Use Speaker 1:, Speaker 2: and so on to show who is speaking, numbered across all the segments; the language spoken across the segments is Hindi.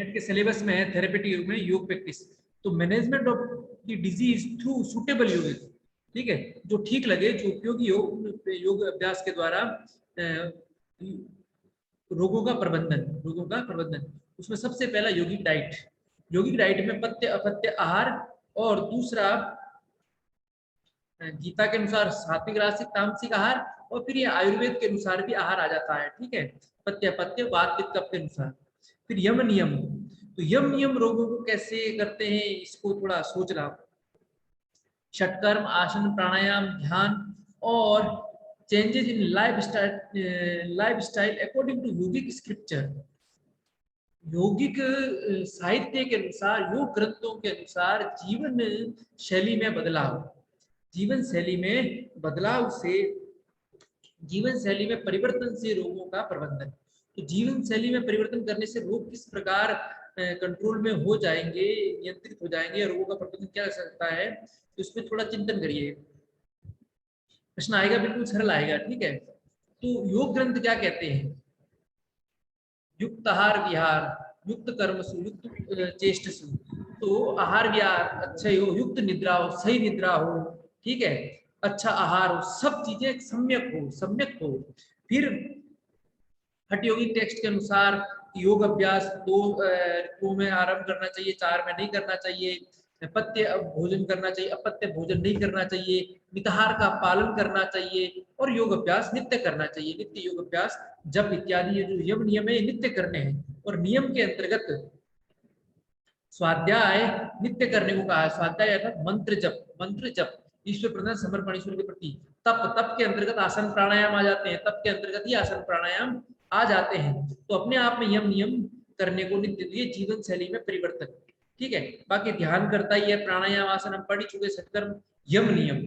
Speaker 1: नेट के सिलेबस में है थेरेपेटिक योग में योग प्रैक्टिस। तो management of the disease through suitable योग, ठीक है, जो ठीक लगे, जो उपयोगी योग अभ्यास के द्वारा रोगों का प्रबंधन। उसमें सबसे पहला यौगिक डाइट। यौगिक डाइट में पत्य अपत्य आहार, और दूसरा गीता के अनुसार सात्विक राजसिक तामसिक आहार, और फिर ये आयुर्वेद के अनुसार भी आहार आ जाता है, ठीक है, पत्य अपत्य वात पित्त कफ के अनुसार। फिर यम नियम, तो यम नियम रोगों को कैसे करते हैं इसको थोड़ा सोचना। षटकर्म, आसन, प्राणायाम, ध्यान, और changes in lifestyle according to yogic scripture. यौगिक साहित्य के अनुसार, योग ग्रंथों के अनुसार जीवन शैली में बदलाव, जीवन शैली में बदलाव से, जीवन शैली में परिवर्तन से रोगों का प्रबंधन। तो जीवन शैली में परिवर्तन करने से रोग किस प्रकार कंट्रोल में हो जाएंगे, नियंत्रित हो जाएंगे, रोगों का प्रबंधन क्या कर सकता है, तो इसमें थोड़ा चिंतन करिए। प्रश्न आएगा, बिल्कुल सरल आएगा, ठीक है। तो योग ग्रंथ क्या कहते हैं? युक्त आहार विहार, युक्त कर्मसु, युक्त चेष्टसु। तो आहार विहार अच्छे हो, युक्त निद्रा हो, सही निद्रा हो, ठीक है, अच्छा आहार हो, सब चीजें सम्यक हो। फिर हठ योगी टेक्स्ट के अनुसार योग अभ्यास 2 ऋतुओं में आरंभ करना चाहिए, 4 में नहीं करना चाहिए। पत्य भोजन करना चाहिए, अपत्य भोजन नहीं करना चाहिए, मिताहार का पालन करना चाहिए, और योग अभ्यास नित्य करना चाहिए। नित्य योग अभ्यास जप इत्यादि ये जो यम नियम है नित्य करने हैं। और नियम के अंतर्गत स्वाध्याय नित्य करने को कहा है। स्वाध्याय अर्थात मंत्र जप ईश्वर प्रधान समर्पण, ईश्वर के प्रति। तप के अंतर्गत आसन प्राणायाम आ जाते हैं, तप के अंतर्गत ही आसन प्राणायाम आ जाते हैं। तो अपने आप में यम नियम करने को नित्य, ये जीवन शैली में परिवर्तन, ठीक है। बाकी ध्यान करता ही है, प्राणायाम आसन हम पढ़ ही चुके, सत्कर्म, यम नियम।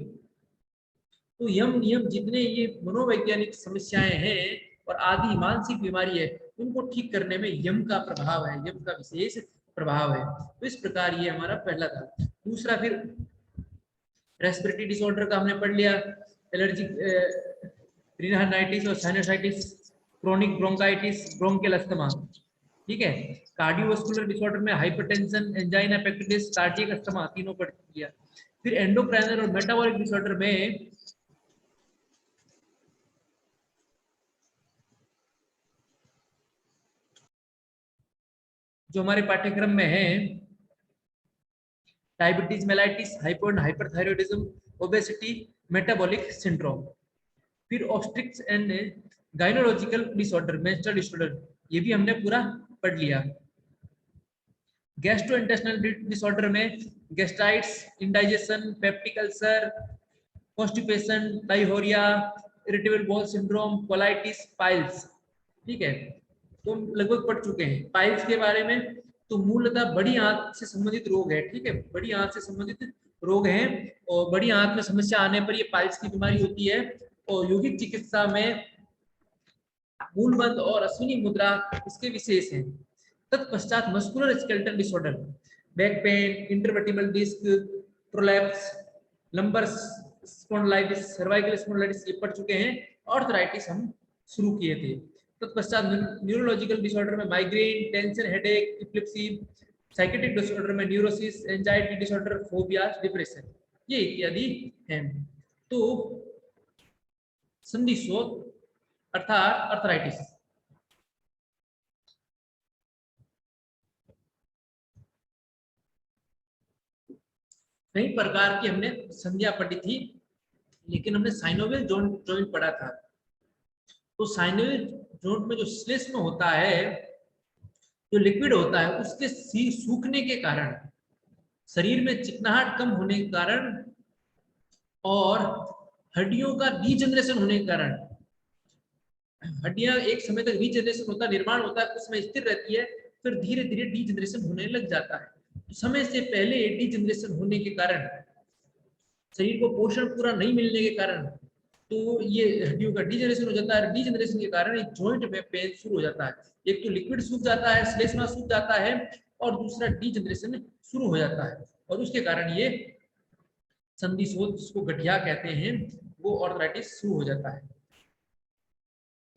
Speaker 1: तो यम नियम जितने ये मनोवैज्ञानिक समस्याएं हैं और आदि मानसिक बीमारी है, उनको ठीक करने में यम का प्रभाव है, यम का विशेष प्रभाव है। तो इस प्रकार ये हमारा पहला था। दूसरा, फिर रेस्पिरेटरी डिसऑर्डर का हमने पढ़ लिया, एलर्जिक रिनाइटिस और sinusitis, chronic bronchitis, bronchial asthma, ठीक है। कार्डियोवास्कुलर डिसऑर्डर में हाइपरटेंशन, एंजाइना पेक्टिस, कार्डियक अस्थमा, तीनों पढ़ लिया। फिर एंडोक्राइनल और मेटाबॉलिक डिसऑर्डर में जो हमारे पाठ्यक्रम में है, diabetes mellitus, hypo and hyperthyroidism, obesity, metabolic syndrome. फिर obstetrics and gynaecological disorder, menstrual disorder, ये भी हमने पूरा पढ़ लिया। गैस्ट्रोइंटेस्टाइनल डिसऑर्डर में gastritis, indigestion, peptic ulcer, constipation, diarrhoea, irritable bowel syndrome, colitis, piles, ठीक है। तो हम लगभग पढ़ चुके हैं पाइल्स के बारे में। तो मूलतः बड़ी आंत से संबंधित रोग है, ठीक है, बड़ी आंत से संबंधित रोग हैं, और बड़ी आंत में समस्या आने पर ये पाइल्स की बीमारी होती है। और यौगिक चिकित्सा में मूलबंध और अश्विनी मुद्रा इसके विशेष हैं। तत्पश्चात muscular skeletal disorder, back pain, intervertebral disc prolapse, lumbar spondylitis, cervical spondylitis, ये पढ़ चुके हैं। ऑर्थराइटिस हम शुरू किए थे। तत्पश्चात न्यूरोलॉजिकल डिसऑर्डर में migraine, tension, headache, epilepsy, psychiatric disorder में neurosis, anxiety disorder, phobia, depression, ये इत्यादि हैं। तो संधि शोथ अर्थात अर्थराइटिस, कई प्रकार की हमने संधियां पढ़ी थी, लेकिन हमने साइनोवियल जॉइंट पढ़ा था। तो साइनोवियल जॉइंट में जो श्लेष्म होता है, जो लिक्विड होता है, उसके सूखने के कारण, शरीर में चिकनाहट कम होने के कारण, और हड्डियों का डीजनरेशन होने के कारण, हड्डियां एक समय तक रीजनरेशन होता, निर्माण होता है, उसमें स्थिर रहती है, फिर धीरे धीरे डीजनरेशन होने लग जाता है। तो समय से पहले डीजनरेशन होने के कारण, शरीर को पोषण पूरा नहीं मिलने के कारण, तो ये हड्डियों का डीजनरेशन हो जाता है। डीजनरेशन के कारण एक जॉइंट में पेन शुरू हो जाता है। एक तो लिक्विड सूख जाता है, श्लेष्मा सूख जाता है, और दूसरा डीजनरेशन शुरू हो जाता है, और उसके कारण ये संधि शोथ, जिसको गठिया कहते हैं, वो ऑर्थराइटिस शुरू हो जाता है,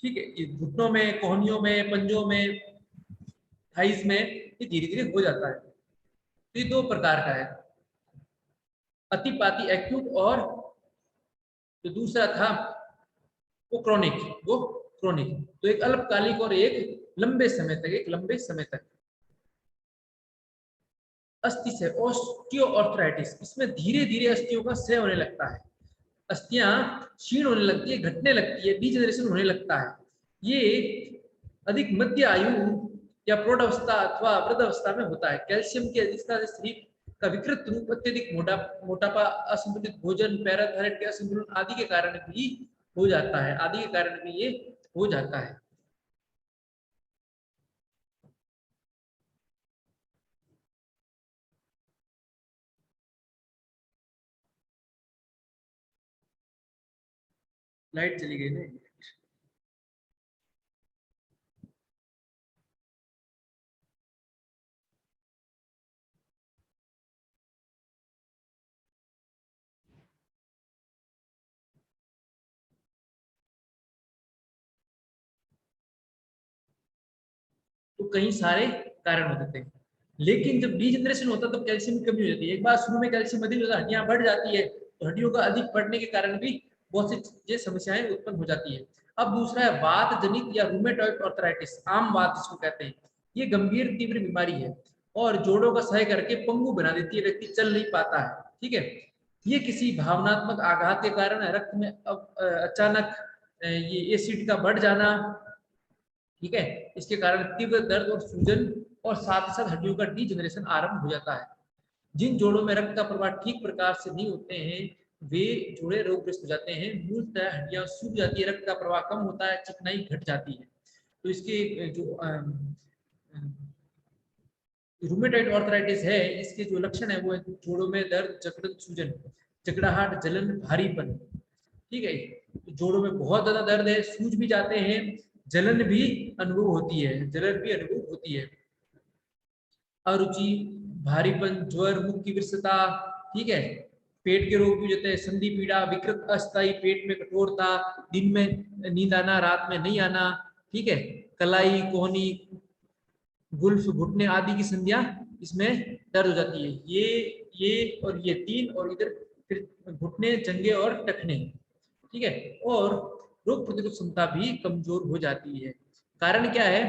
Speaker 1: ठीक है। घुटनों में, कोहनियों में, पंजों में, थाइज में ये धीरे धीरे हो जाता है। तो ये दो प्रकार का है, अतिपाती एक्यूट, और जो दूसरा था वो क्रॉनिक, वो क्रॉनिक। तो एक अल्पकालिक और एक लंबे समय तक, एक लंबे समय तक। अस्थि से ऑस्टियोआर्थराइटिस, इसमें धीरे धीरे अस्थियों का क्षय होने लगता है, अस्थियां क्षीण होने लगती है, घटने लगती है, डीजनरेशन होने लगता है। ये अधिक मध्य आयु या प्रौढ़ अवस्था अथवा वृद्ध अवस्था में होता है। कैल्शियम की अधिकता से शरीर का विकृत रूप, अत्यधिक मोटापा, असंतुलित भोजन, पैराथायराइड के असंतुलन आदि के कारण भी हो जाता है, आदि के कारण भी ये हो जाता है। लाइट चली गई ना। तो कई सारे कारण हो सकते हैं, लेकिन जब डीजनरेशन होता है तब कैल्शियम की कमी हो जाती है। एक बार शुरू में कैल्शियम अधिक होता है, हड्डियां बढ़ जाती है, तो हड्डियों का अधिक बढ़ने के कारण भी बहुत सी ये समस्याएं उत्पन्न हो जाती है। अब दूसरा है वात जनित या रूमेटॉइड आर्थराइटिस, आम वात जिसको कहते हैं। ये गंभीर तीव्र बीमारी है और जोड़ों का सह करके पंगु बना देती है, व्यक्ति चल नहीं पाता है। ठीक है, ये किसी भावनात्मक आघात के कारण रक्त में अचानक ये एसिड का बढ़ जाना, ठीक है, इसके कारण तीव्र दर्द और सूजन और साथ ही साथ हड्डियों का डीजनरेशन आरंभ हो जाता है। जिन जोड़ों में रक्त का प्रवाह ठीक प्रकार से नहीं होते हैं वे जोड़े रोगग्रस्त हो जाते हैं, मूलतः हड्डियां सूख जाती है, रक्त का प्रवाह कम होता है, चिकनाई घट जाती है। तो इसके जो रूमेटॉइड आर्थराइटिस है, इसके जो लक्षण है वो है जोड़ों में दर्द, जकड़न, सूजन, जकड़ाहट, जलन, भारीपन। ठीक है, तो जोड़ों में बहुत ज्यादा दर्द है, सूज भी जाते हैं, जलन भी अनुभव होती है, जलन भी अनुभव होती है, अरुचि, भारीपन, ज्वर, मुख की विषता। ठीक है, पेट के रोग भी होते हैं, संधि पीड़ा, विकृत अस्थायी पेट में कठोरता, दिन में नींद आना, रात में नहीं आना। ठीक है, कलाई, कोहनी, गुल्फ, घुटने आदि की संधियां इसमें दर्द हो जाती है। ये और ये तीन, और इधर फिर घुटने, जंघे और टखने। ठीक है, और रोग प्रतिरोधक क्षमता भी कमजोर हो जाती है। कारण क्या है?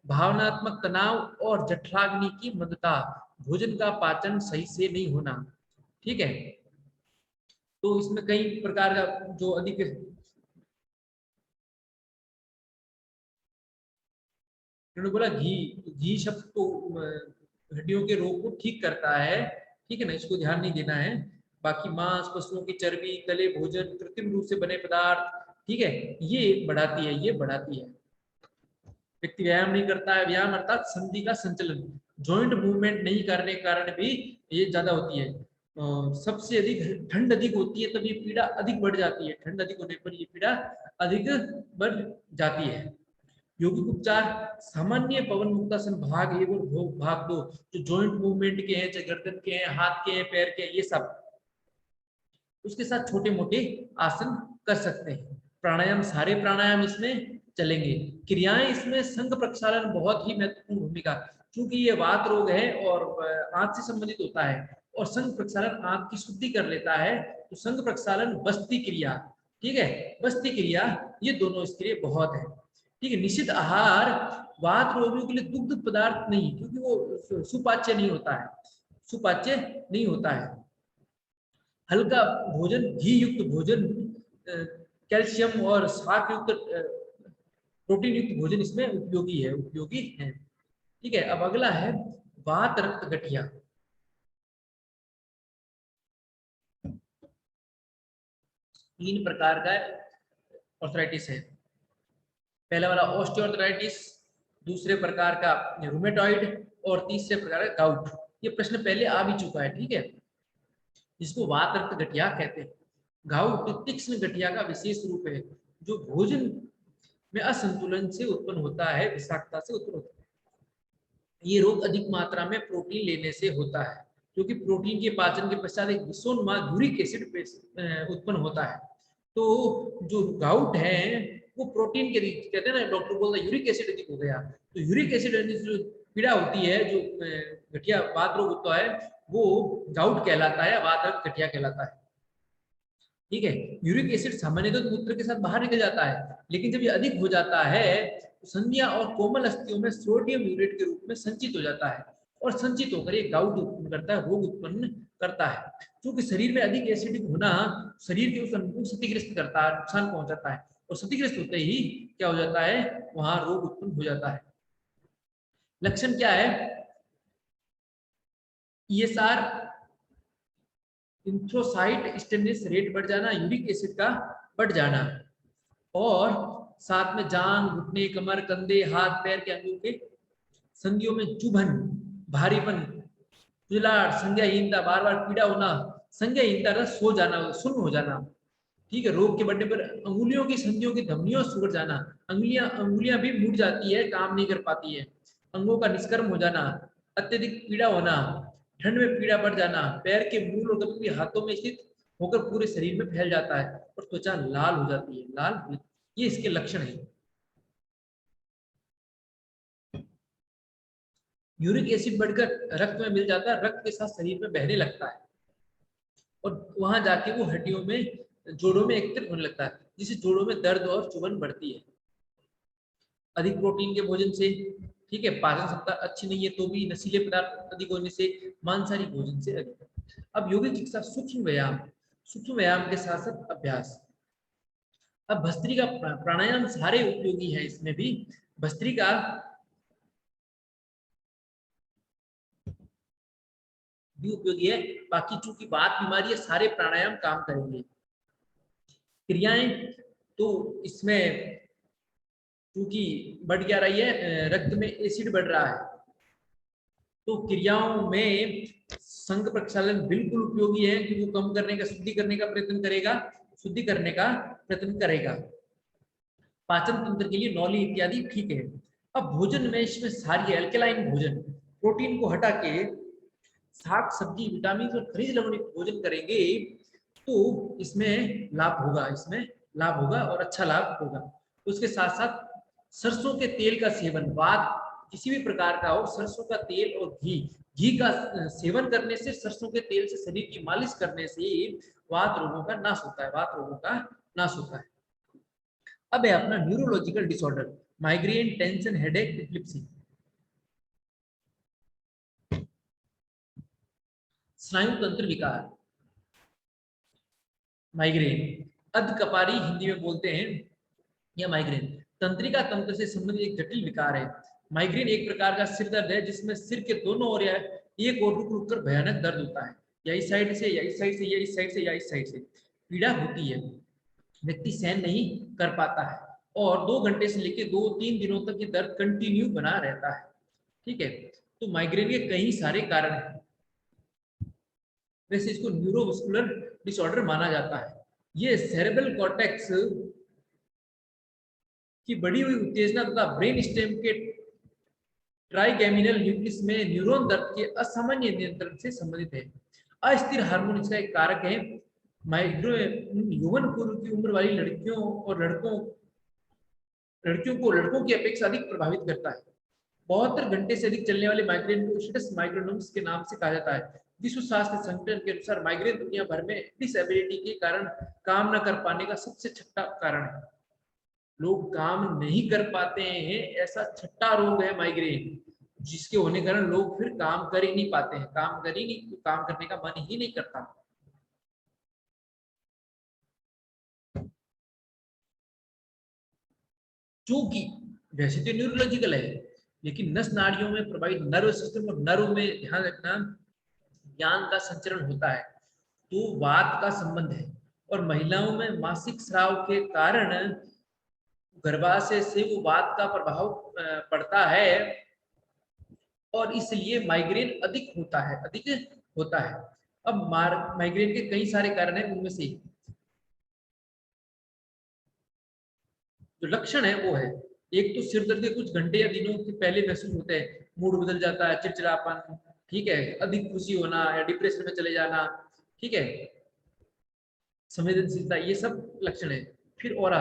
Speaker 1: भावनात्मक तनाव और जठराग्नि की मंदता, भोजन का पाचन सही से नहीं होना। ठीक है, तो इसमें कई प्रकार का जो अधिक उन्होंने बोला घी, घी शब्द तो हड्डियों के रोग को ठीक करता है। ठीक है ना, इसको ध्यान नहीं देना है। बाकी मांस, पशुओं की चर्बी, तले भोजन, कृत्रिम रूप से बने पदार्थ, ठीक है, ये बढ़ाती है, ये बढ़ाती है। व्यक्ति व्यायाम नहीं करता है, व्यायाम अर्थात संधि का संचलन, जॉइंट मूवमेंट नहीं करने के कारण भी ये ज्यादा होती है। सबसे अधिक ठंड अधिक होती है तब ये पीड़ा अधिक बढ़ जाती है, ठंड अधिक होने पर ये पीड़ा अधिक बढ़ जाती है। यौगिक उपचार, सामान्य पवन मुक्तासन भाग 1 और भाग 2, जो जॉइंट मूवमेंट के हैं, चाहे गर्दन के हैं, हाथ के हैं, पैर के हैं, ये सब, उसके साथ छोटे मोटे आसन कर सकते हैं। प्राणायाम, सारे प्राणायाम इसमें चलेंगे। क्रियाएं इसमें संघ प्रक्षालन बहुत ही महत्वपूर्ण भूमिका, क्योंकि ये वात रोग है और आंत से संबंधित होता है, और संघ प्रक्षालन आंत की शुद्धि कर लेता है। तो संघ प्रक्षालन, बस्ती क्रिया, ठीक है, बस्ती क्रिया, ये दोनों इसके लिए बहुत है। ठीक है, निश्चित आहार, वात रोगियों के लिए दुग्ध पदार्थ नहीं, क्योंकि वो सुपाच्य नहीं होता है, सुपाच्य नहीं होता है। हल्का भोजन, घी युक्त भोजन, कैल्शियम और शाक युक्त, प्रोटीन युक्त भोजन इसमें उपयोगी है, उपयोगी है। ठीक है, अब अगला है वात रक्त गठिया। तीन प्रकार का आर्थराइटिस है। पहला वाला ऑस्टियोआर्थराइटिस, दूसरे प्रकार का रूमेटॉइड, और तीसरे प्रकार का गाउट। ये प्रश्न पहले आ भी चुका है, ठीक है, जिसको वात रक्त गठिया कहते हैं। गाउट तीक्ष्ण गठिया का विशेष रूप है, जो भोजन में असंतुलन से उत्पन्न होता है, विषाक्तता से उत्पन्न होता है। ये रोग अधिक मात्रा में प्रोटीन लेने से होता है, क्योंकि प्रोटीन के पाचन के पश्चात एक विषोन्माद यूरिक एसिड उत्पन्न होता है। तो जो गाउट है वो प्रोटीन के कहते हैं ना, डॉक्टर बोलता है यूरिक एसिड अधिक हो गया, तो यूरिक एसिड जो पीड़ा होती है, जो गठिया वात रोग होता है, वो गाउट कहलाता है, वात रक्त गठिया कहलाता है। ठीक है, यूरिक एसिड सामान्यतः तो मूत्र के साथ बाहर निकल जाता है, लेकिन जब ये अधिक हो जाता है तो संधियां और कोमल अस्थियों में सोडियम यूरेट के रूप में संचित हो जाता है, और संचित होकर ये गाउट उत्पन्न करता है, रोग उत्पन्न करता है। क्योंकि शरीर में अधिक एसिडिक होना शरीर के उस अंग को क्षतिग्रस्त करता है, नुकसान पहुंचाता है, और क्षतिग्रस्त होते ही क्या हो जाता है, वहां रोग उत्पन्न हो जाता है। लक्षण क्या है, ईएसआर इंथ्रोसाइट स्टेमिनस रेट बढ़ जाना, यूरिक एसिड का बढ़ जाना, और साथ में जांग, घुटने, कमर, कंधे, हाथ पैर के अंगों के संधियों में चुभन, भारीपन, खुजलाहट, संज्ञाहीनता, बार बार पीड़ा होना, संज्ञाहीनता सो जाना, सुन्न हो जाना। ठीक है, रोग के बढ़ने पर अंगुलियों की संधियों की धमनियों सुड़ जाना, अंगुलियां भी मुड़ जाती है, काम नहीं कर पाती है, अंगों का निष्कर्म हो जाना, अत्यधिक पीड़ा होना, ठंड में पीड़ा बढ़ जाना, पैर के मूल और कभी हाथों में स्थित होकर पूरे शरीर में फैल जाता है, और त्वचा लाल हो जाती है, लाल, ये इसके लक्षण है। यूरिक एसिड बढ़कर रक्त में मिल जाता है, रक्त के साथ शरीर में बहने लगता है, और वहां जाके वो हड्डियों में, जोड़ों में एकत्रित होने लगता है, जिससे जोड़ों में दर्द और चुभन बढ़ती है। अधिक प्रोटीन के भोजन से, ठीक है, पाचन क्षमता अच्छी नहीं है तो भी, नशीले पदार्थ अधिक होने से, मांसाहारी भोजन से अधिक। अब योगिक चिकित्सा सूक्ष्म व्यायाम, सूक्ष्म व्यायाम के साथ साथ अभ्यास। अब भस्त्रिका प्राणायाम सारे उपयोगी है, इसमें भी भस्त्रिका भी उपयोगी है, बाकी चूंकि बात बीमारी है, सारे प्राणायाम काम करेंगे। क्रियाएं, तो इसमें क्योंकि बढ़ क्या रही है, रक्त में एसिड बढ़ रहा है, तो क्रियाओं में संघ प्रक्षालन बिल्कुल उपयोगी है, कि वो कम करने का, शुद्धि करने का प्रयत्न करेगा, शुद्धि करने का प्रयत्न करेगा। पाचन तंत्र के लिए नौली इत्यादि ठीक है। अब भोजन में इसमें सारी एल्केलाइन भोजन, प्रोटीन को हटा के साग सब्जी, विटामिन और खनिज लवण भोजन करेंगे तो इसमें लाभ होगा, इसमें लाभ होगा और अच्छा लाभ होगा। उसके साथ साथ सरसों के तेल का सेवन, वात किसी भी प्रकार का हो, सरसों का तेल और घी, घी का सेवन करने से, सरसों के तेल से शरीर की मालिश करने से वात रोगों का नाश होता है, वात रोगों का नाश होता है। अब है अपना neurological disorder, migraine, tension, headache, epilepsy. स्नायु तंत्र विकार, माइग्रेन, अधकपारी हिंदी में बोलते हैं, या माइग्रेन तंत्रिका तंत्र से संबंधित एक जटिल विकार है। माइग्रेन एक प्रकार का सिर दर्द है, जिसमें सिर के दोनों ओर या एक और रुक रुक कर भयानक दर्द होता है, या इस साइड से, या इस साइड से, या इस साइड से, या इस साइड से पीड़ा होती है, व्यक्ति सहन नहीं कर पाता है, और 2 घंटे से लेकर 2-3 दिनों तक ये दर्द कंटिन्यू बना रहता है। ठीक है, तो माइग्रेन के कई सारे कारण हैं, वैसे इसको न्यूरोमस्कुलर डिसऑर्डर माना जाता है। ये सेरेब्रल कॉर्टेक्स की बढ़ी हुई उत्तेजना तथा ब्रेन स्टेम के ट्राइगेमिनल न्यूक्लियस में न्यूरॉन दर्द के असामान्य नियंत्रण से संबंधित है। अस्थिर हार्मोन इसका एक कारक है। माइग्रेन यौवन पूर्व की उम्र वाली लड़कियों और लड़कियों को लड़कों की अपेक्षा अधिक प्रभावित करता है। 72 घंटे से अधिक चलने वाले माइग्रेन को स्टेटस माइग्रेनम्स के नाम से कहा जाता है। विश्व स्वास्थ्य संगठन के अनुसार माइग्रेन दुनिया भर में डिसेबिलिटी के कारण काम न कर पाने का सबसे छठा कारण है। लोग काम नहीं कर पाते हैं, ऐसा छठा रोग है माइग्रेन, जिसके होने के कारण लोग फिर काम कर ही नहीं पाते हैं, काम कर ही नहीं, काम करने का मन ही नहीं करता। क्योंकि वैसे तो न्यूरोलॉजिकल है, लेकिन नस नाड़ियों में प्रभावित नर्व सिस्टम और नर्व में ध्यान रखना, ज्ञान का संचरण होता है, तो वात का संबंध है। और महिलाओं में मासिक स्राव के कारण गर्भाशय से वो वात का प्रभाव पड़ता है, और इसलिए माइग्रेन अधिक होता है, अधिक होता है। अब माइग्रेन के कई सारे कारण हैं, उनमें से जो लक्षण है वो है, एक तो सिर दर्द के कुछ घंटे या दिनों के पहले महसूस होते हैं, मूड बदल जाता है, चिड़चिड़ापन, ठीक है, अधिक खुशी होना या डिप्रेशन में चले जाना, ठीक है, संवेदनशीलता, ये सब लक्षण है। फिर और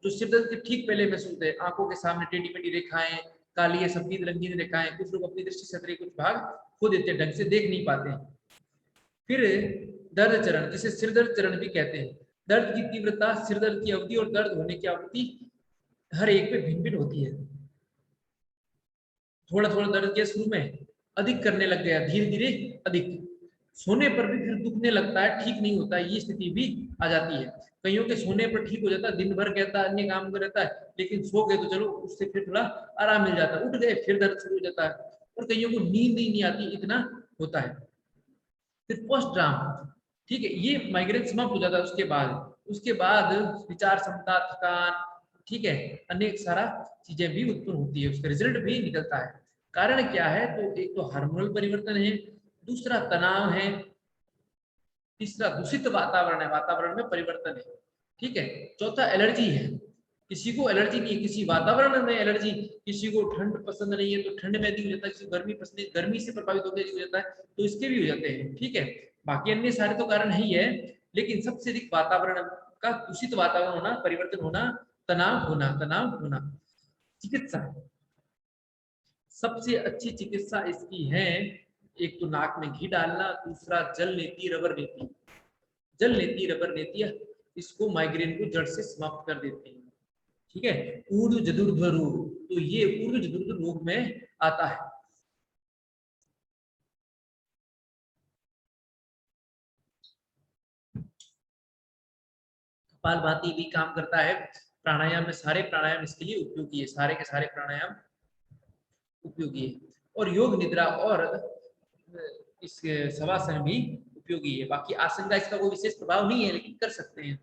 Speaker 1: जो सिर दर्द के ठीक पहले महसूस होते हैं, आंखों के सामने टेढ़ी मेढ़ी रेखाएं, काली या सफेद रंगीन रेखाएं, कुछ लोग अपनी दृष्टि से कुछ भाग खो देते हैं, ढंग से देख नहीं पाते हैं। फिर दर्द चरण, जिसे सिरदर्द चरण भी कहते हैं। दर्द की तीव्रता, सिरदर्द की अवधि और दर्द होने की अवधि हर एक पे भिन्न भिन्न होती है। थोड़ा थोड़ा दर्द किया शुरू में, अधिक करने लग गया, धीरे धीरे अधिक, सोने पर भी फिर दुखने लगता है, ठीक नहीं होता है, ये स्थिति भी आ जाती है। कईयों के सोने पर ठीक हो जाता है, दिन भर कहता है, अन्य काम में रहता है, लेकिन सो गए तो चलो उससे फिर थोड़ा आराम मिल जाता है, उठ गए फिर दर्द शुरू हो जाता है। और कईयों को नींद ही नहीं आती, इतना होता है। फिर पोस्ट ड्राम, ठीक है, ये माइग्रेन समाप्त हो जाता है। उसके बाद विचार क्षमता, थकान, ठीक है, अनेक सारा चीजें भी उत्पन्न होती है, उसका रिजल्ट भी निकलता है। कारण क्या है, तो एक तो हार्मोनल परिवर्तन है, दूसरा तनाव है, तीसरा दूषित वातावरण है, वातावरण में परिवर्तन है, ठीक है, चौथा एलर्जी है, किसी को एलर्जी नहीं है, किसी वातावरण में एलर्जी, किसी को ठंड पसंद नहीं है तो ठंड में अधिक हो जाता है, किसी को गर्मी पसंद है, गर्मी से प्रभावित होकर हो जाता है, तो इसके भी हो जाते हैं, ठीक है। बाकी अन्य सारे तो कारण ही है, लेकिन सबसे अधिक वातावरण का दूषित वातावरण होना, परिवर्तन होना, तनाव होना। चिकित्सा, सबसे अच्छी चिकित्सा इसकी है, एक तो नाक में घी डालना, दूसरा जल नीति, रबर नीति। जल नीति, रबर नीति इसको माइग्रेन को जड़ से समाप्त कर देते हैं, ठीक है। ऊर्ध्व जदुर्ध्व रोग, तो ये ऊर्ध्व जदुर्ध्व रोग में आता है। कपालभाति भी काम करता है, प्राणायाम में सारे प्राणायाम इसके लिए उपयोगी है, सारे के सारे प्राणायाम उपयोगी है। और योग निद्रा और इस शवासन भी उपयोगी है। बाकी आसन का इसका कोई विशेष प्रभाव नहीं है, लेकिन कर सकते हैं,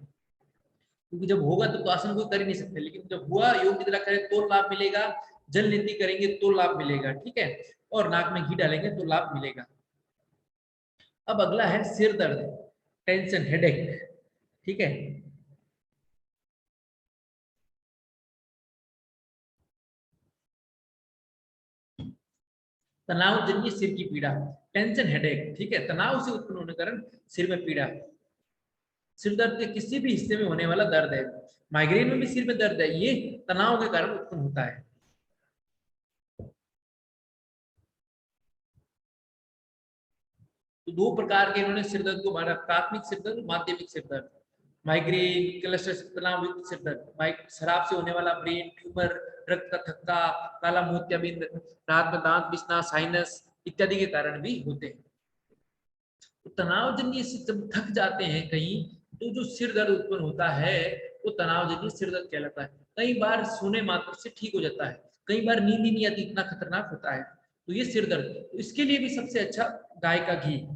Speaker 1: क्योंकि जब होगा तो आसन कोई कर ही नहीं सकते, लेकिन जब हुआ, योग निद्रा करें तो लाभ मिलेगा, जल नीति करेंगे तो लाभ मिलेगा, ठीक है, और नाक में घी डालेंगे तो लाभ मिलेगा। अब अगला है सिर दर्द, टेंशन, हेडेक, ठीक है। तनाव जन्य सिर की पीड़ा, टेंशन, हेडेक, ठीक है, तनाव से उत्पन्न होने कारण सिर में पीड़ा। सिर दर्द के किसी भी हिस्से में होने वाला दर्द है, माइग्रेन में भी सिर में दर्द है, ये तनाव के कारण उत्पन्न होता है। तो दो प्रकार के इन्होंने सिर दर्द को बांटा, प्राथमिक सिर दर्द, माध्यमिक सिर दर्द। माइग्रेन, क्लस्टर तनाव युक्त सिर दर्द, शराब से होने वाला ब्रेन ट्यूमर, रक्त का थक्का, काला मोतियाबिंद, रात में दांत बिछना, साइनस इत्यादि के कारण भी होते हैं। तो तनाव जन्य से जब थक जाते हैं कहीं, तो जो सिर दर्द उत्पन्न होता है वो तनाव जन्य सिर दर्द कहलाता है। कई बार सोने मात्र से ठीक हो जाता है, कई बार नींद ही नहीं आती, इतना खतरनाक होता है, तो ये सिर दर्द। तो इसके लिए भी सबसे अच्छा गाय का घी।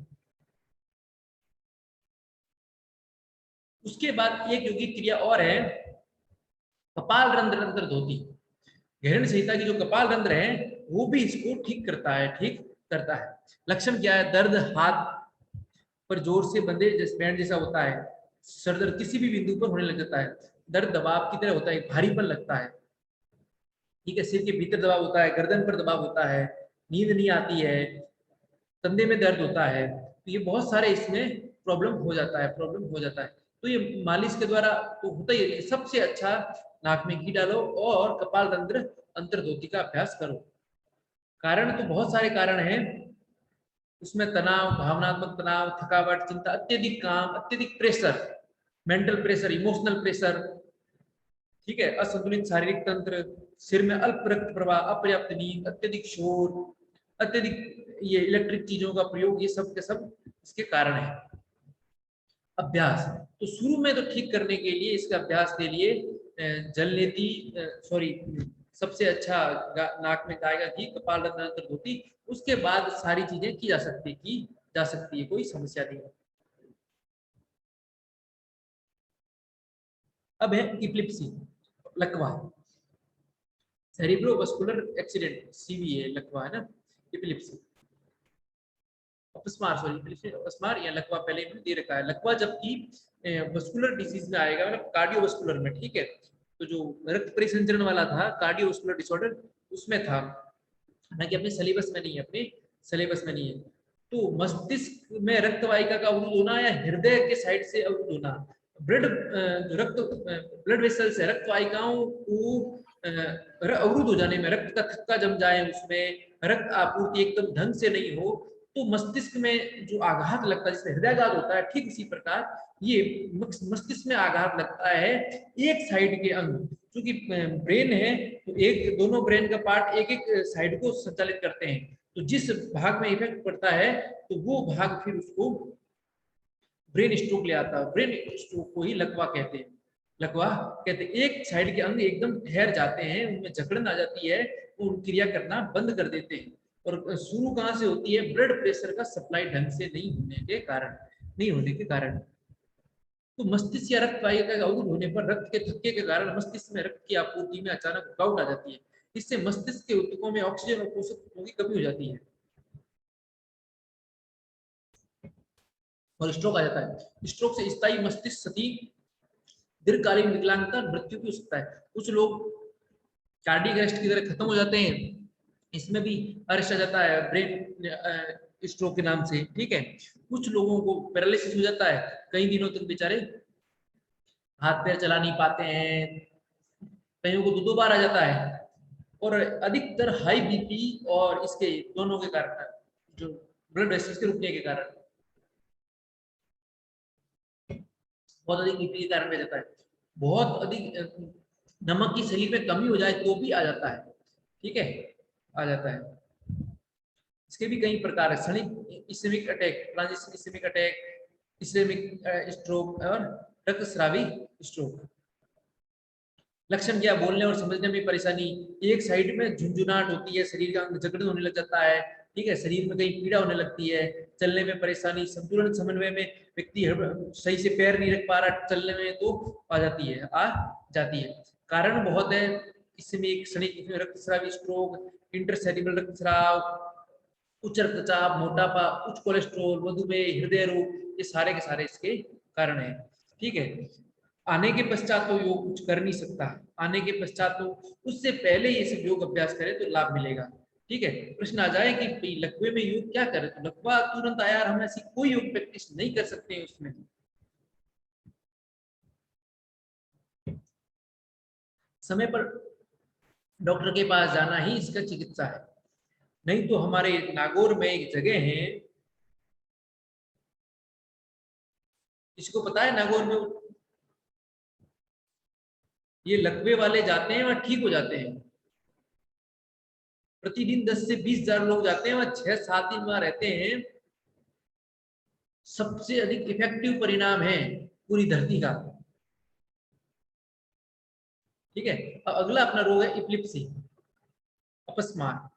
Speaker 1: उसके बाद एक योगिक क्रिया और है, कपाल रंध्र अंतर धोती। गहन संहिता की जो कपाल रंध्र है वो भी इसको ठीक करता है, ठीक करता है। लक्षण क्या है, दर्द हाथ पर जोर से बंधे जैसे बैंड जैसा होता है, सर दर्द किसी भी बिंदु पर होने लग जाता है, दर्द दबाव की तरह होता है, भारीपन लगता है, ठीक है, सिर के भीतर दबाव होता है, गर्दन पर दबाव होता है, नींद नहीं आती है, कंधे में दर्द होता है, तो ये बहुत सारे इसमें प्रॉब्लम हो जाता है। तो ये मालिश के द्वारा तो होता ही है। सबसे अच्छा नाक में घी डालो और कपाल रंध्र अंतर्धोती का अभ्यास करो। कारण तो बहुत सारे कारण हैं उसमें, तनाव, भावनात्मक तनाव, थकावट, चिंता, अत्यधिक काम, अत्यधिक pressure, mental pressure, emotional pressure, ठीक है, असंतुलित शारीरिक तंत्र, सिर में अल्प रक्त प्रवाह, अपर्याप्त नींद, अत्यधिक शोर, अत्यधिक ये इलेक्ट्रिक चीजों का प्रयोग, ये सब के सब इसके कारण है। अभ्यास, तो शुरू में तो ठीक करने के लिए इसका अभ्यास के लिए जल नीति, सॉरी, सबसे अच्छा नाक में गाय का घी, कपाल रत्नांतर धोती, उसके बाद सारी चीजें की जा सकती है, कोई समस्या नहीं है। अब है इपिलिप्सी, लकवा, सेरिब्रोवास्कुलर एक्सीडेंट, सीवीए लकवा है ना, इपिलिप्सी, अपस्मार, सॉरी अपस्मार या लकवा पहले इन्होंने दे रखा है। लकवा जबकि वस्कुलर डिसीज में आएगा, मतलब कार्डियोवास्कुलर में, ठीक है, तो जो रक्त परिसंचरण वाला था, कार्डियोवास्कुलर डिसऑर्डर उसमें था, हालांकि अपने सिलेबस में नहीं है, अपने सिलेबस में नहीं है। तो मस्तिष्क में रक्त वाहिका का अवरुद्ध होना या हृदय के साइड से अवरुद्ध होना, ब्लड वेसल से रक्त वाहिकाओं को अवरुद्ध हो जाने में, रक्त का थक्का जम जाए, उसमें रक्त आपूर्ति एकदम ढंग से नहीं हो, तो मस्तिष्क में जो आघात लगता है, जिसमें हृदयाघात होता है, ठीक इसी प्रकार ये मस्तिष्क में आघात लगता है एक साइड के अंग, क्योंकि ब्रेन है तो एक दोनों ब्रेन का पार्ट एक एक साइड को संचालित करते हैं, तो जिस भाग में इफेक्ट पड़ता है तो वो भाग फिर उसको ब्रेन स्ट्रोक ले आता है। ब्रेन स्ट्रोक को ही लकवा कहते हैं। लकवा कहते हैं एक साइड के अंग एकदम ठहर जाते हैं, उनमें जकड़न आ जाती है, वो क्रिया करना बंद कर देते हैं। और शुरू कहाँ से होती है? ब्लड प्रेशर का सप्लाई ढंग से नहीं होने के कारण। तो मस्तिष्क या रक्त वाहिका का अवरुद्ध होने पर रक्त के थक्के के कारण मस्तिष्क में रक्त की आपूर्ति में अचानक रुकावट आ जाती है। इससे मस्तिष्क के ऊतकों में ऑक्सीजन और पोषक तत्वों की कमी हो जाती है और स्ट्रोक आ जाता है। स्ट्रोक से स्थायी मस्तिष्क क्षति, दीर्घकालीन विकलांगता, मृत्यु भी हो सकता है। कुछ लोग कार्डियक अरेस्ट की तरह खत्म हो जाते हैं, इसमें भी अरेस्ट आ जाता है ब्रेन स्ट्रोक के नाम से, ठीक है। कुछ लोगों को पैरालिसिस हो जाता है, कई दिनों तक बेचारे हाथ पैर चला नहीं पाते हैं, कईयों को दो बार आ जाता है। और अधिकतर हाई बीपी और इसके दोनों के कारण, जो ब्लड वेसल्स के रुकने के कारण, बहुत अधिक बीपी के कारण भी जाता है। बहुत अधिक नमक की शरीर में कमी हो जाए तो भी आ जाता है, ठीक है, आ जाता है। इसके भी कई प्रकार है, क्षणिक ischaemic attack, transition ischaemic attack, ischaemic stroke और रक्तस्रावी स्ट्रोक। लक्षण क्या? बोलने और समझने में परेशानी, एक साइड में झुंझुनाहट होती है, शरीर का अंग जकड़न होने लग जाता है, ठीक है, शरीर में कहीं पीड़ा होने लगती है, चलने में परेशानी, संतुलन समन्वय में व्यक्ति सही से पैर नहीं रख पा रहा चलने में, तो आ जाती है। कारण बहुत है इसमें, एक क्षणिक रक्तस्रावी स्ट्रोक, इंटरसेरिब्रल रक्तस्राव, उच्च रक्तचाप, मोटापा, उच्च कोलेस्ट्रॉल, मधुमेह, हृदय रोग, ये सारे के सारे इसके कारण है, ठीक है। आने के पश्चात तो योग कुछ कर नहीं सकता, आने के पश्चात तो उससे पहले ये सब योग अभ्यास करे तो लाभ मिलेगा, ठीक है। प्रश्न आ जाए कि लकवे में योग क्या करे, तो लकवा तुरंत आया, हम ऐसी कोई योग प्रैक्टिस नहीं कर सकते हैं उसमें। समय पर डॉक्टर के पास जाना ही इसका चिकित्सा है। नहीं तो हमारे नागौर में एक जगह है, इसको पता है, नागौर में ये लकवे वाले जाते हैं, वहां ठीक हो जाते हैं। प्रतिदिन 10 से 20 हजार लोग जाते हैं, वहां 6-7 दिन वहां रहते हैं। सबसे अधिक इफेक्टिव परिणाम है पूरी धरती का, ठीक है। अब अगला अपना रोग है इपिलिप्सी, अपस्मार।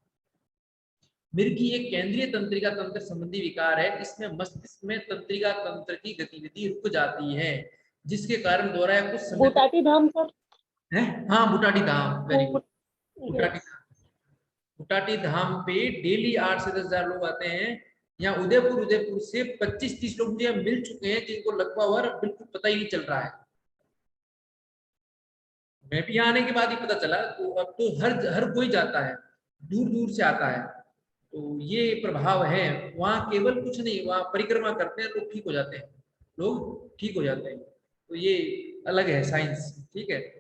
Speaker 1: मिर्गी एक केंद्रीय तंत्रिका तंत्र संबंधी विकार है। इसमें मस्तिष्क में तंत्रिका तंत्र की गतिविधि रुक जाती है, जिसके कारण दोहराया कुछ समय
Speaker 2: बुटाटी धाम सर
Speaker 1: है। हाँ, Butati Dham, very good. Butati
Speaker 2: yes.
Speaker 1: Butati Dham पे डेली 8 से 10 हजार लोग आते हैं। यहाँ उदयपुर से 25-30 लोग मुझे मिल चुके हैं जिनको लकवा हुआ बिल्कुल पता ही नहीं चल रहा है। मैं भी यहाँ आने के बाद ही पता चला, तो अब तो हर कोई जाता है, दूर दूर से आता है। तो ये प्रभाव है वहाँ, केवल कुछ नहीं, वहाँ परिक्रमा करते हैं, लोग ठीक हो जाते हैं, लोग ठीक हो जाते हैं। तो ये अलग है साइंस, ठीक है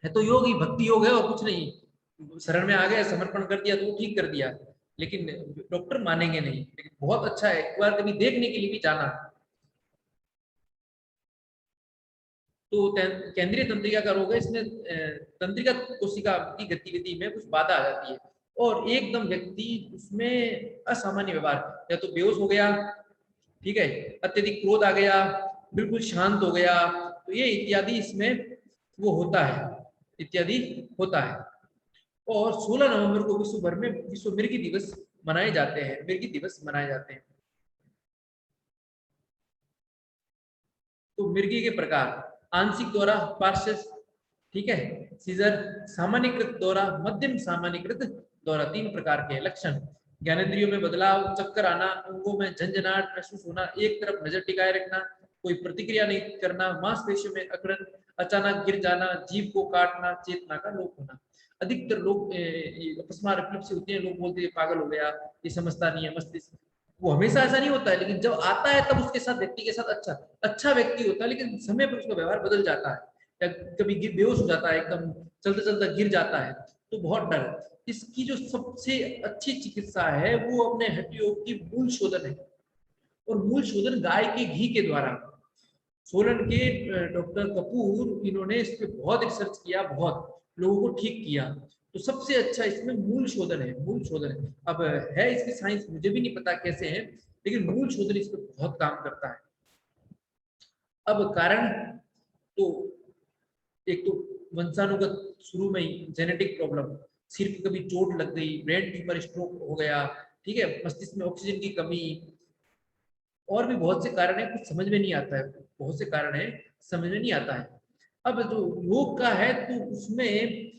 Speaker 1: तो योग ही भक्ति योग है और कुछ नहीं। शरण में आ गए, समर्पण कर दिया तो वो ठीक कर दिया, लेकिन डॉक्टर मानेंगे नहीं। लेकिन बहुत अच्छा है, एक बार कभी देखने के लिए भी जाना। तो केंद्रीय तंत्रिका का रोग है, इसमें तंत्रिका कोशिका की गतिविधि में कुछ बाधा आ जाती है और एकदम व्यक्ति उसमें असामान्य व्यवहार, या तो बेहोश हो गया, ठीक है, अत्यधिक क्रोध आ गया, बिल्कुल शांत हो गया, तो ये इत्यादि इसमें वो होता है, इत्यादि होता है। और 16 नवंबर को विश्व भर में विश्व मिर्गी दिवस मनाए जाते हैं, मिर्गी दिवस मनाए जाते हैं। तो मिर्गी के प्रकार, आंशिक दौरा, पार्श्व, ठीक है, सीजर, सामान्यकृत दौरा, मध्यम सामान्यकृत दौरा, 3 प्रकार के लक्षण। ज्ञानेंद्रियों में बदलाव, चक्कर आना, अंगों में झंझनाहट महसूस होना, एक तरफ नजर टिकाए रखना, कोई प्रतिक्रिया नहीं करना, मांसपेशियों में अकड़न, अचानक गिर जाना, जीभ को काटना, चेतना का लोप होना। अधिकतर लोग अपस्मार एपिलेप्सी होती है, लोग बोलते हैं पागल हो गया, ये समझता नहीं है मस्तिष्क। वो हमेशा ऐसा नहीं होता है, लेकिन जब आता है तब उसके साथ, व्यक्ति के साथ अच्छा व्यक्ति होता है, लेकिन समय पर उसका व्यवहार बदल जाता है, या कभी बेहोश हो जाता है, एकदम चलता चलता गिर जाता है तो बहुत डर। इसकी जो सबसे अच्छी चिकित्सा है वो अपने हड्डियों की मूल शोधन है, और मूल शोधन गाय के घी के द्वारा। सोलन के डॉक्टर कपूर, इन्होंने इस पे बहुत रिसर्च किया, बहुत लोगों को ठीक किया। तो सबसे अच्छा इसमें मूल शोधन है, मूल शोधन है। अब है इसकी साइंस मुझे भी नहीं पता कैसे है, लेकिन मूल शोधन इस पे बहुत काम करता है। अब कारण तो एक तो वंशानुगत, शुरू में ही जेनेटिक प्रॉब्लम, सिर की कभी चोट लग गई, ब्रेन ट्यूमर, स्ट्रोक हो गया, ठीक है, मस्तिष्क में ऑक्सीजन की कमी, और भी बहुत से कारण है, कुछ समझ में नहीं आता है, बहुत से कारण है समझ में नहीं आता है। अब जो योग का है तो उसमें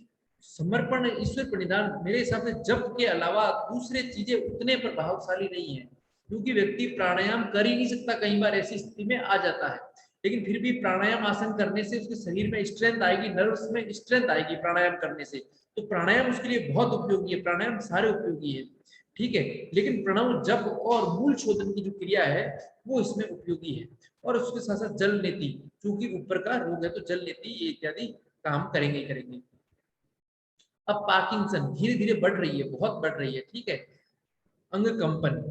Speaker 1: समर्पण, ईश्वर प्रणिधान, मेरे हिसाब से जप के अलावा दूसरे चीजें उतने प्रभावशाली नहीं है, क्योंकि व्यक्ति प्राणायाम कर ही नहीं सकता, कई बार ऐसी स्थिति में आ जाता है, लेकिन फिर भी प्राणायाम आसन करने से उसके शरीर में स्ट्रेंथ आएगी, नर्व्स में स्ट्रेंथ आएगी प्राणायाम करने से। तो प्राणायाम उसके लिए बहुत उपयोगी है, प्राणायाम सारे उपयोगी है, ठीक है, लेकिन प्रणव, जप और मूल शोधन की जो क्रिया है वो इसमें उपयोगी है। और उसके साथ साथ जल नीति, क्योंकि ऊपर का रोग है तो जल नीति ये इत्यादि काम करेंगे ही करेंगे। अब पार्किंसन धीरे धीरे बढ़ रही है, बहुत बढ़ रही है, ठीक है। अंग कंपन,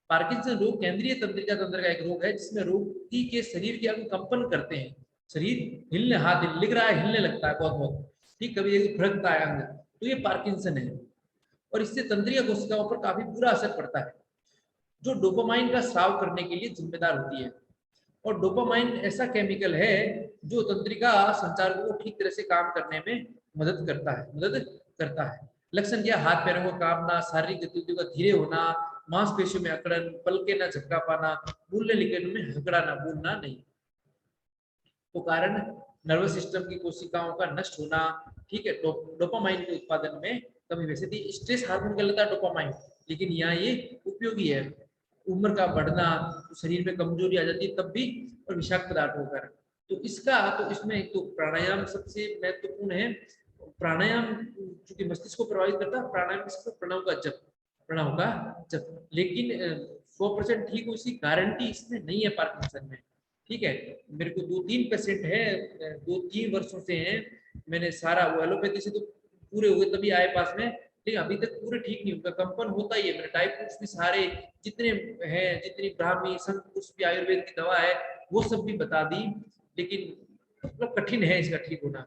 Speaker 1: पार्किंसन रोग केंद्रीय तंत्रिका तंत्र का एक रोग है जिसमें रोगी के शरीर के अंग कंपन करते हैं, शरीर हिलने, हाथ लिख रहा है, हिलने लगता है बहुत बहुत, ठीक, कभी फुड़कता है अंग, तो ये पार्किंसन है। और इससे तंत्रिका कोशिकाओं पर काफी बुरा असर पड़ता है, जो डोपामाइन का स्राव करने के लिए जिम्मेदार होती है। और डोपामाइन ऐसा केमिकल है जो तंत्रिका संचार को ठीक तरह से काम करने में मदद करता है, मदद करता है। लक्षण क्या? हाथ पैरों को कांपना, शारीरिक गतिविधियों का धीरे होना, मांसपेशियों में अकड़न, पलके न झपका पाना, बोलने लिखने में हकड़ाना, बोलना नहीं। तो कारण नर्वस सिस्टम की कोशिकाओं का नष्ट होना, ठीक है, डोपामाइन के उत्पादन में कमी। वैसे भी स्ट्रेस हार्मोन कहलाता है डोपामाइन, लेकिन यहाँ ये उपयोगी है। उम्र का बढ़ना, तो शरीर में कमजोरी आ जाती है तब भी, और विषाक्त पदार्थों का। तो इसका तो इसमें एक तो प्राणायाम सबसे महत्वपूर्ण है। प्राणायाम चूंकि मस्तिष्क को प्रभावित करता है, प्राणायाम प्रणव का जप, प्रणव का जप, लेकिन 100% ठीक उसकी गारंटी इसमें नहीं है पार्किंसन में, ठीक है। मेरे को 2-3% है, 2-3 वर्षों से हैं, मैंने सारा वो एलोपैथी से तो पूरे हुए तभी आए पास में, लेकिन अभी तक पूरे ठीक नहीं होगा, कंपन होता ही है। मैंने टाइप भी सारे जितने हैं, जितनी ब्राह्मी संत कुछ भी आयुर्वेद की दवा है वो सब भी बता दी, लेकिन मतलब कठिन है इसका ठीक होना,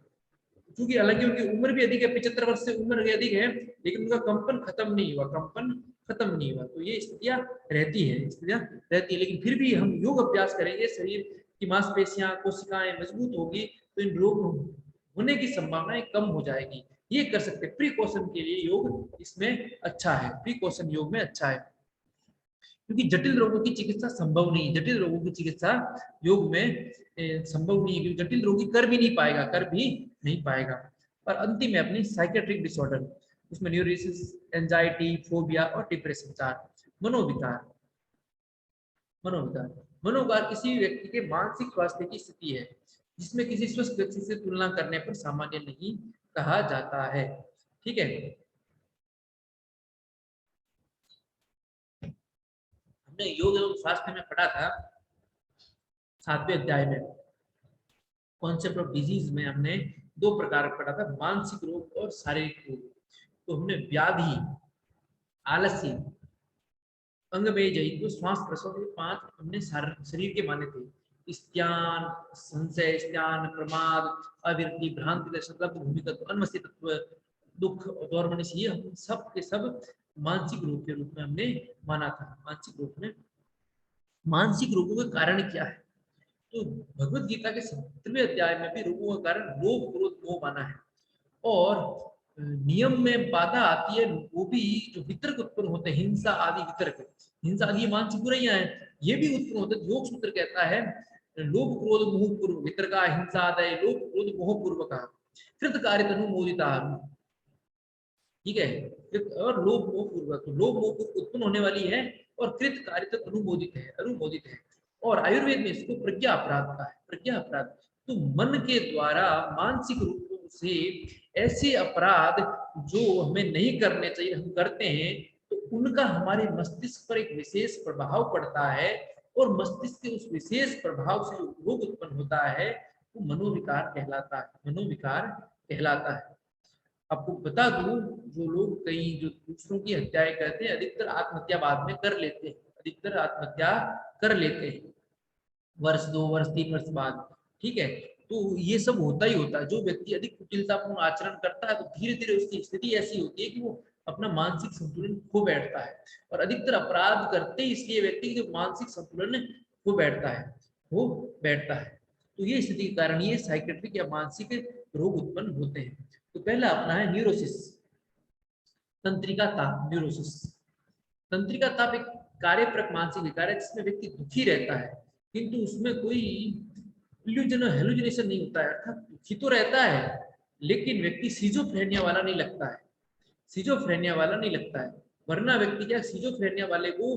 Speaker 1: क्योंकि हालांकि उनकी उम्र भी अधिक है, 75 वर्ष से उम्र भी अधिक है, लेकिन उनका कंपन खत्म नहीं हुआ, कंपन खत्म नहीं हुआ। तो ये स्थितियां रहती है, स्थितियां रहती है, लेकिन फिर भी हम योग अभ्यास करेंगे, शरीर की मांसपेशियां, कोशिकाएं मजबूत होगी, तो इन रोग होने की संभावनाएं कम हो जाएगी। ये कर सकते हैं प्रिकॉशन के लिए, योग इसमें अच्छा है, प्रिकॉशन योग में अच्छा है, क्योंकि जटिल रोगों की चिकित्सा संभव नहीं, जटिल रोगों की चिकित्सा योग में संभव नहीं है, क्योंकि जटिल रोगी कर भी नहीं पाएगा, कर भी नहीं पाएगा। और अंतिम है अपनी साइकेट्रिक डिसऑर्डर, उसमें न्यूरोसिस, एंजाइटी, फोबिया और डिप्रेशन, 4 मनोविकार। मनोविकार, मनोविकार किसी व्यक्ति के मानसिक स्वास्थ्य की स्थिति है जिसमें किसी स्वस्थ व्यक्ति से तुलना करने पर सामान्य नहीं कहा जाता है, ठीक है। हमने योग एवं स्वास्थ्य में पढ़ा था 7वें अध्याय में, कॉन्सेप्ट ऑफ डिजीज में हमने 2 प्रकार पढ़ा था, मानसिक रोग और शारीरिक रोग। तो हमने व्याधि, आलस्य, अंग में जयित्व, श्वास प्रश्वास, 5 हमने शरीर के माने थे। स्त्यान, संशय, स्त्यान, प्रमाद, अविरति, भ्रांति, दर्शन, भूमिकत्व, अनवस्थित तत्व, दुख और मनुष्य, ये हम सब के सब मानसिक रोग के रूप में हमने माना था। मानसिक रोग में, मानसिक रोगों का कारण क्या है? तो भगवत गीता के 17वें अध्याय में भी रोगों का कारण लोभ, क्रोध, मोह माना है। और नियम में बाधा आती है, वो भी जो वितर्क उत्पन्न होते हैं, हिंसा आदि वितर्क, हिंसा आदि मानसिक बुराइयां हैं, ये भी उत्पन्न होते हैं। योग सूत्र कहता है लोभ क्रोध मोह पूर्व वितर्का हिंसा आदय, लोभ क्रोध मोह पूर्वक कृत कार्य अनुमोदिता, ठीक है। और लोभ मोह पूर्वक, तो लोभ मोह उत्पन्न होने वाली है, और कृत कार्य तक अनुमोदित है, अनुमोदित है। और आयुर्वेद में इसको प्रज्ञा अपराध का है, प्रज्ञा अपराध। तो मन के द्वारा मानसिक रूप से ऐसे अपराध जो हमें नहीं करने चाहिए हम करते हैं, तो उनका हमारे मस्तिष्क पर एक विशेष प्रभाव पड़ता है, और मस्तिष्क के उस विशेष प्रभाव से जो रोग उत्पन्न होता है वो मनोविकार कहलाता है, मनोविकार कहलाता है। आपको बता दूं, जो लोग कई जो दूसरों की हत्याएं करते हैं अधिकतर आत्महत्या बाद में कर लेते हैं, अधिकतर आत्महत्या कर लेते हैं वर्ष 2 वर्ष 3 वर्ष बाद। ठीक है, तो ये सब होता ही होता है। जो व्यक्ति अधिक कुटिलतापूर्ण आचरण करता है तो धीरे धीरे उसकी स्थिति ऐसी होती है कि वो अपना मानसिक संतुलन खो बैठता है, और अधिकतर अपराध करते इसलिए व्यक्ति जो मानसिक संतुलन खो बैठता है, वो बैठता है। तो ये स्थिति के कारण ये साइकेट्रिक या मानसिक रोग उत्पन्न होते हैं। तो पहला अपना है न्यूरोसिस, तंत्रिका ताप, न्यूरोसिस। तंत्रिका ताप एक कार्यप्रक मानसिक विकार है जिसमें व्यक्ति दुखी रहता है, किंतु उसमें कोई इल्यूजन और हेलुसिनेशन नहीं होता है, अर्थात दुखी तो रहता है लेकिन व्यक्ति सिजोफ्रेनिया वाला नहीं लगता है, सिजोफ्रेनिया वाला नहीं लगता है। वरना व्यक्ति क्या, सिजोफ्रेनिया वाले को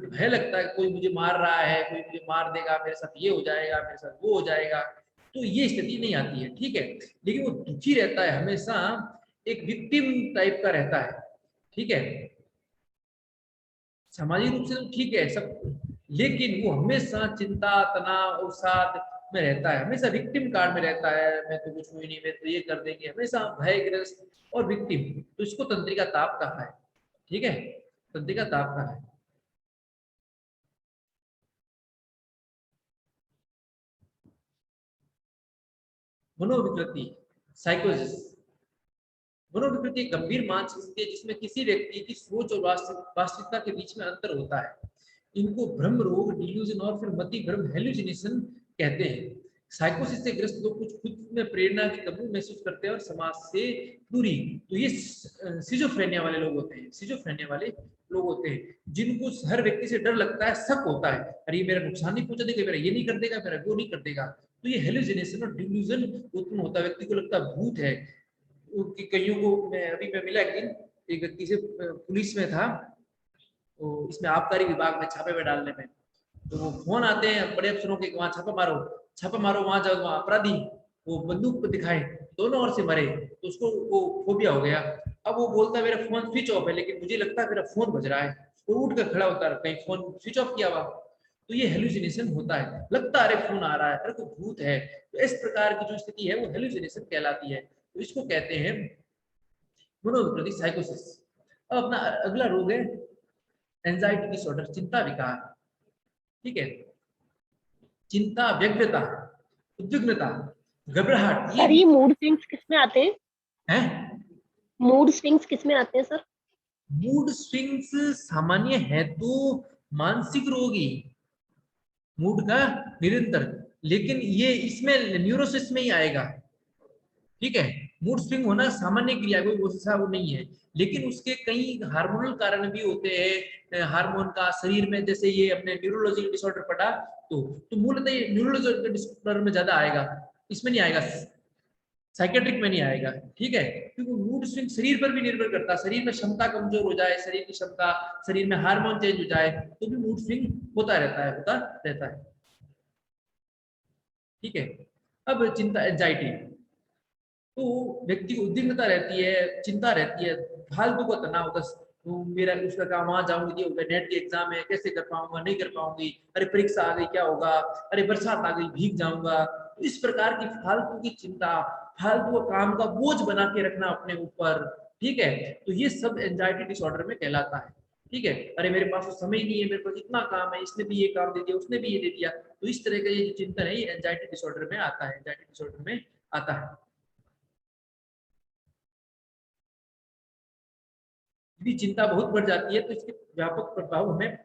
Speaker 1: भय लगता है कोई मुझे मार रहा है, कोई मुझे मार देगा, मेरे साथ ये हो जाएगा, मेरे साथ वो हो जाएगा, तो ये स्थिति नहीं आती है। ठीक है, लेकिन वो दुखी रहता है हमेशा, एक विक्टिम टाइप का रहता है। ठीक है, सामाजिक रूप से तो ठीक है सब, लेकिन वो हमेशा चिंता तनाव अवसाद में रहता है, हमेशा विक्टिम कार्ड में रहता है, मैं तो कुछ हुई नहीं, मैं तो ये कर देंगे, हमेशा भयग्रस्त और विक्टिम। तो इसको तंत्रिका ताप कहा है। ठीक है, तंत्रिका ताप कहा है। मनोविकृति, साइकोसिस। मनोविकृति एक गंभीर मानसिक स्थिति है जिसमें किसी व्यक्ति की सोच और वास्तविकता के बीच में अंतर होता है। इनको भ्रम रोग, डिल्यूजन और फिर मति भ्रम, हेलुसिनेशन कहते हैं। साइकोसिस से ग्रस्त लोग कुछ खुद में प्रेरणा की कमी महसूस करते हैं और समाज से दूरी। तो ये सिजोफ्रेनिया वाले लोग होते हैं, सिजोफ्रेनिया वाले लोग होते हैं जिनको हर व्यक्ति से डर लगता है, शक होता है, अरे ये मेरा नुकसान नहीं पहुंचा देगा, मेरा ये नहीं कर देगा, मेरा वो नहीं कर देगा। तो ये हेलुसिनेशन और डिल्यूजन उत्पन्न होता है, व्यक्ति को लगता है भूत है। कईयों को मैं मिला एक दिन, एक व्यक्ति से पुलिस में था, तो इसमें आबकारी विभाग में छापे में डालने में, तो वो फोन आते हैं बड़े अफसरों के, वहां छापा मारो, वहां जाओ, वहां अपराधी वो बंदूक पे दिखाए, दोनों ओर से मरे, तो उसको वो फोबिया हो गया। अब वो बोलता है मेरा फोन स्विच ऑफ है, लेकिन मुझे लगता है मेरा फोन बज रहा है, वो उठ कर खड़ा होता है, कहीं फोन स्विच ऑफ किया हुआ। तो ये हेलुसिनेशन होता है, लगता है अरे फोन आ रहा है, अरे कोई भूत है। तो इस प्रकार की जो स्थिति है वो हेलुसिनेशन कहलाती है, तो इसको कहते हैं मनोविकृति, साइकोसिस। अब अपना अगला रोग है एंजाइटी डिसऑर्डर, चिंता विकार। ठीक है, चिंता, व्यग्रता, उद्विग्नता, घबराहट, ये
Speaker 2: सर ये मूड स्विंग्स किस में आते हैं?
Speaker 1: है।
Speaker 2: मूड स्विंग्स किस में आते हैं सर?
Speaker 1: मूड स्विंग्स सामान्य है तो मानसिक रोग ही, मूड का निरंतर, लेकिन ये इसमें न्यूरोसिस में ही आएगा। ठीक है, मूड स्विंग होना सामान्य क्रिया, कोई वो सा वो नहीं है, लेकिन उसके कई हार्मोनल कारण भी होते हैं, हार्मोन का शरीर में, जैसे ये अपने न्यूरोलॉजिकल डिसऑर्डर पढ़ा, तो मूलतः ये न्यूरोलॉजिकल डिसऑर्डर में ज्यादा आएगा, इसमें नहीं आएगा, साइकेट्रिक में नहीं आएगा। ठीक है, क्योंकि मूड स्विंग शरीर पर भी निर्भर करता है, शरीर में क्षमता कमजोर हो जाए, शरीर की क्षमता, शरीर में हार्मोन चेंज हो जाए तो भी मूड स्विंग होता रहता है, होता रहता है। ठीक है, अब चिंता, एंजाइटी, तो व्यक्ति को उद्विग्नता रहती है, चिंता रहती है, फालतू का तनाव होता है, तो मेरा उसका काम, वहां जाऊंगी, नेट के एग्जाम है, कैसे कर पाऊंगा, नहीं कर पाऊंगी, अरे परीक्षा आ गई क्या होगा, अरे बरसात आ गई भीग जाऊंगा। तो इस प्रकार की फालतू की चिंता, फालतू का काम का बोझ बना के रखना अपने ऊपर। ठीक है, तो ये सब एंजाइटी डिसऑर्डर में कहलाता है। ठीक है, अरे मेरे पास तो समय ही नहीं है, मेरे पास इतना काम है, इसने भी ये काम दे दिया, उसने भी ये दे दिया। तो इस तरह का ये जो चिंतन है ये एंजाइटी डिसऑर्डर में आता है, एंजाइटी डिसऑर्डर में आता है। यदि चिंता बहुत बढ़ जाती है तो इसके व्यापक प्रभाव हमें